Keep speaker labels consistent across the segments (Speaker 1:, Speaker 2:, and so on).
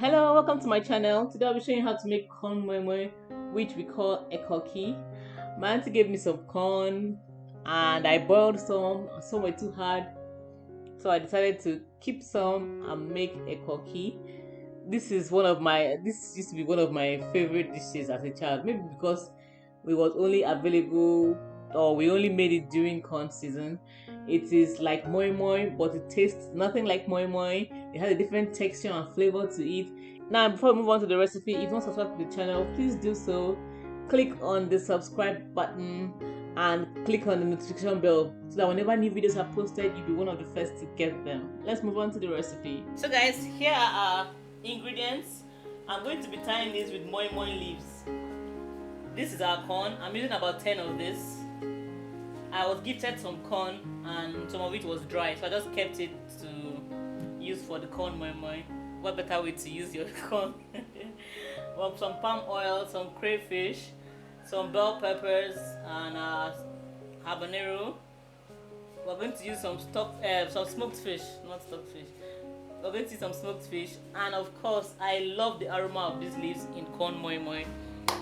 Speaker 1: Hello, welcome to my channel. Today I'll be showing you how to make corn moi moi, which we call Ekoki. My auntie gave me some corn and I boiled some were too hard, so I decided to keep some and make Ekoki. This used to be one of my favorite dishes as a child, maybe because it was only available or we only made it during corn season. It is like moi moi, but it tastes nothing like moi moi. It has a different texture and flavor to it. Now, before we move on to the recipe, if you want to subscribe to the channel, please do so. Click on the subscribe button and click on the notification bell so that whenever new videos are posted, you'll be one of the first to get them. Let's move on to the recipe. So guys, here are our ingredients. I'm going to be tying this with moi moi leaves. This is our corn. I'm using about 10 of this. I was gifted some corn and some of it was dry, so I just kept it to use for the corn moi moi. What better way to use your corn? Well, some palm oil, some crayfish, some bell peppers, and habanero. We're going to use some smoked fish, not stocked fish. We're going to use some smoked fish, and of course, I love the aroma of these leaves in corn moi moi.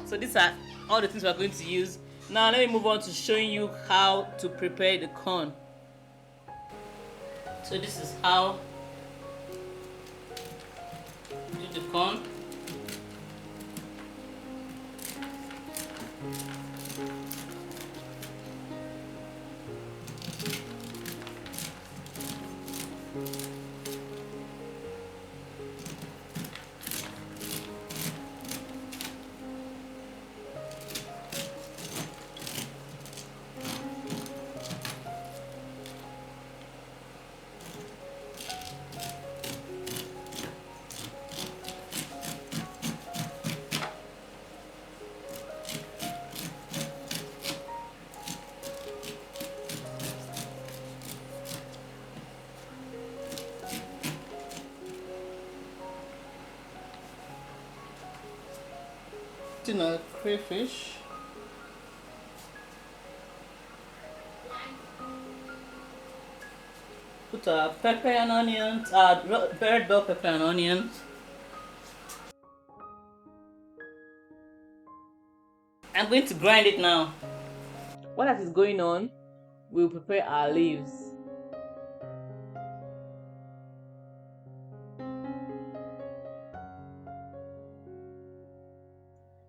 Speaker 1: So these are all the things we're going to use. Now let me move on to showing you how to prepare the corn. So this is how to do the corn. A crayfish, put a pepper and onions, red bell pepper and onions. I'm going to grind it now. While that is going on, we'll prepare our leaves.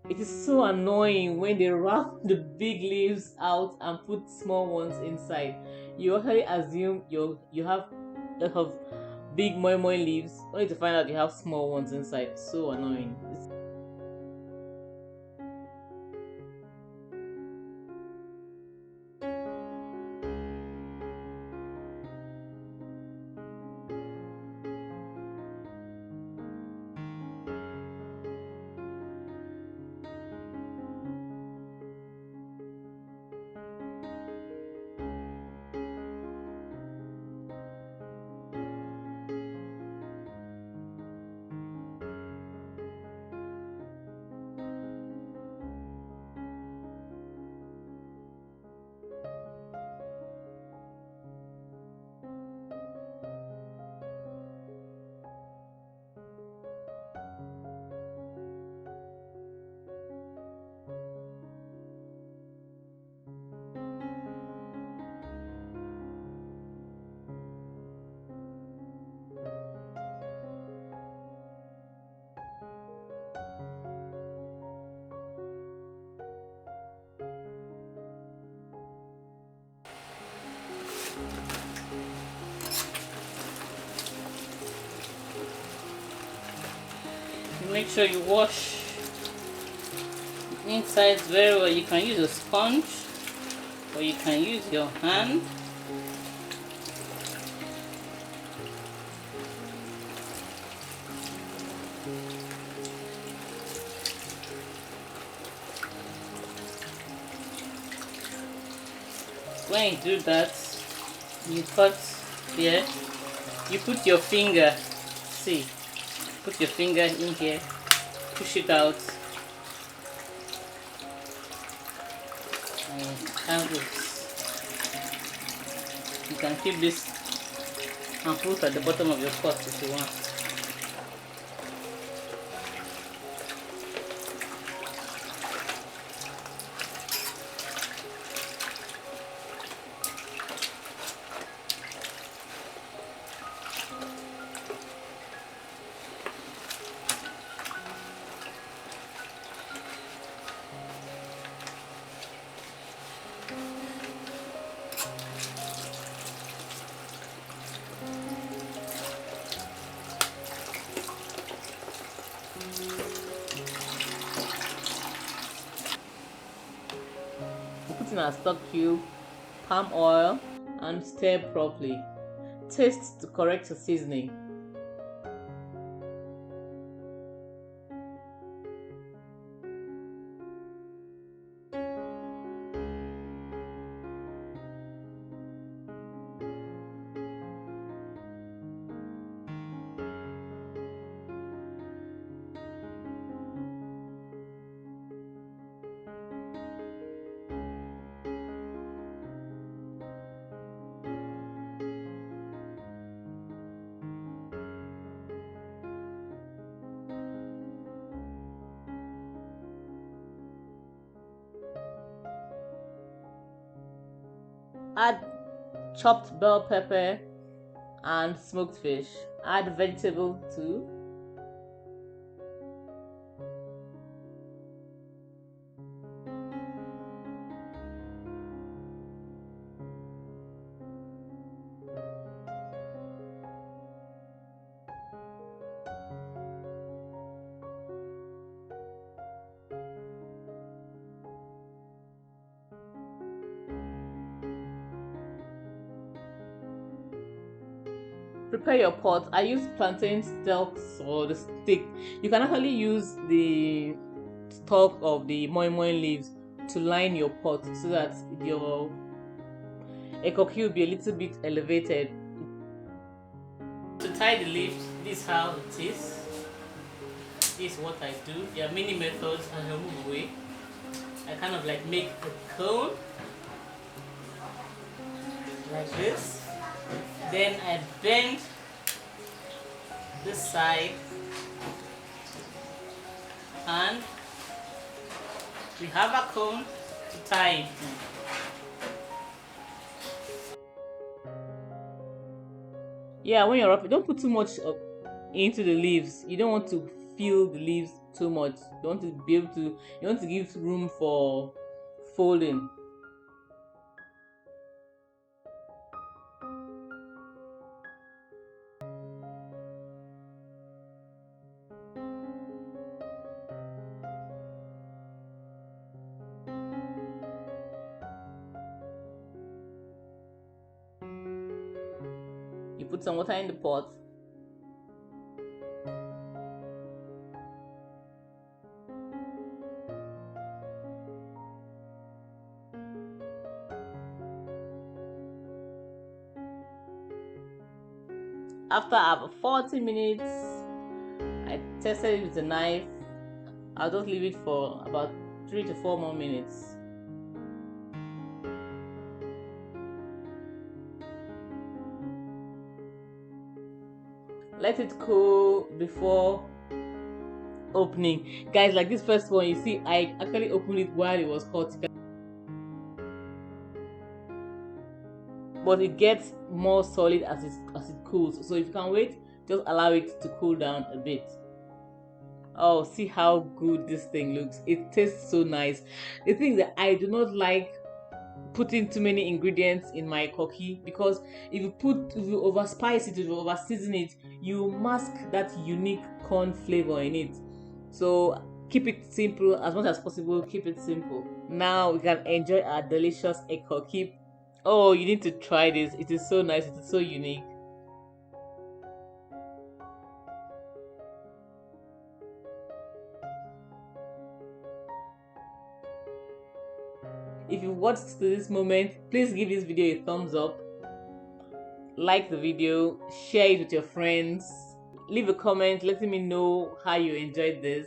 Speaker 1: It is so annoying when they wrap the big leaves out and put small ones inside. You actually assume you have a lot of big moi moi leaves, only to find out you have small ones inside. So annoying. Make sure you wash the insides very well. You can use a sponge or you can use your hand. When you do that, you cut here, you put your finger, see, put your finger in here, push it out, and have this. You can keep this and put at the bottom of your pot if you want. in our stock cube, palm oil, and stir properly. Taste to correct your seasoning. Add chopped bell pepper and smoked fish. Add vegetable too. Prepare your pot. I use plantain stalks or the stick. You can actually use the stalk of the moi moi leaves to line your pot so that your ekoki will be a little bit elevated. To tie the leaves, this is how it is. This is what I do. There are many methods and I move away. I kind of like make a cone like this. Then I bend this side and we have a cone to tie into. Yeah, when you're wrapping, don't put too much into the leaves. You don't want to fill the leaves too much. You want to be able to, you want to give room for folding. You put some water in the pot. After about 40 minutes, I tested it with a knife. I'll just leave it for about 3 to 4 more minutes. Let it cool before opening. Guys, like this first one, you see, I actually opened it while it was hot. But it gets more solid as it cools. So if you can wait, just allow it to cool down a bit. Oh, see how good this thing looks. It tastes so nice. The thing that I do not like putting too many ingredients in my ekoki, because if you overspice it, if you over season it, you mask that unique corn flavor in it. So keep it simple as much as possible. Keep it simple. Now we can enjoy our delicious ekoki. Oh, you need to try this. It is so nice. It is so unique. If you watched to this moment, please give this video a thumbs up, like the video, share it with your friends, leave a comment letting me know how you enjoyed this.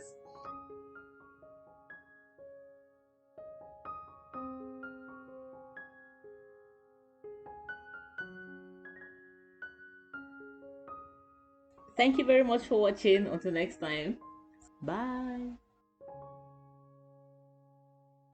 Speaker 1: Thank you very much for watching. Until next time, bye.